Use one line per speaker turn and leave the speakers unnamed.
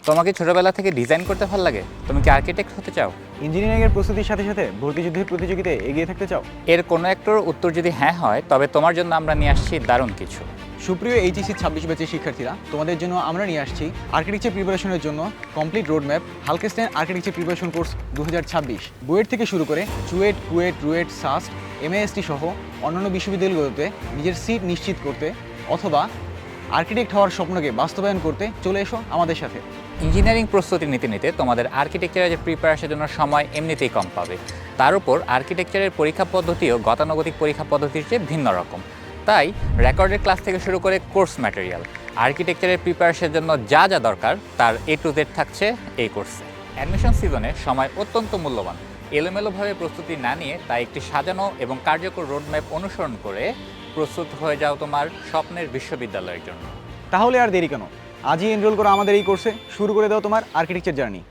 তোমাকে ছোটবেলা থেকে ডিজাইন করতে ভালো লাগে? তুমি কি আর্কিটেক্ট হতে চাও?
ইঞ্জিনিয়ারিংয়ের প্রস্তুতির সাথে সাথে ভর্তি যুদ্ধের প্রতিযোগিতায় এগিয়ে থাকতে চাও?
এর কোনো একটার উত্তর যদি হ্যাঁ হয়, তবে তোমার জন্য আমরা নিয়ে আসছি দারুণ কিছু।
সুপ্রিয় এইচএসসি 26 ব্যাচের শিক্ষার্থীরা, তোমাদের জন্য আমরা নিয়ে আসছি আর্কিটেকচার প্রিপারেশনের জন্য কমপ্লিট রোড ম্যাপ হালকেস্টাইন আর্কিটেকচার প্রিপারেশন কোর্স 2026। বুয়েট থেকে শুরু করে চুয়েট, কুয়েট, রুয়েট, সাস্ট, এমএএসটি সহ অন্যান্য বিশ্ববিদ্যালয়গুলোতে নিজের সিট নিশ্চিত করতে অথবা আর্কিটেক্ট হওয়ার স্বপ্নকে বাস্তবায়ন করতে চলে এসো আমাদের সাথে।
ইঞ্জিনিয়ারিং প্রস্তুতি নিতে নিতে তোমাদের আর্কিটেকচারের প্রিপারেশনের জন্য সময় এমনিতেই কম পাবে। তার উপর আর্কিটেকচারের পরীক্ষা পদ্ধতিও গতানুগতিক পরীক্ষা পদ্ধতির চেয়ে ভিন্ন রকম। তাই রেকর্ডের ক্লাস থেকে শুরু করে কোর্স ম্যাটেরিয়াল, আর্কিটেকচারের প্রিপারেশনের জন্য যা যা দরকার তার A to Z থাকছে এই কোর্সে। অ্যাডমিশন সিজনে সময় অত্যন্ত মূল্যবান। এলোমেলোভাবে প্রস্তুতি না নিয়ে তাই একটি সাজানো এবং কার্যকর রোডম্যাপ অনুসরণ করে প্রস্তুত হয়ে যাও তোমার স্বপ্নের বিশ্ববিদ্যালয়ের জন্য।
তাহলে আর দেরি কেন, আজই এনরোল করো আমাদের এই কোর্সে, শুরু করে দাও তোমার আর্কিটেকচার জার্নি।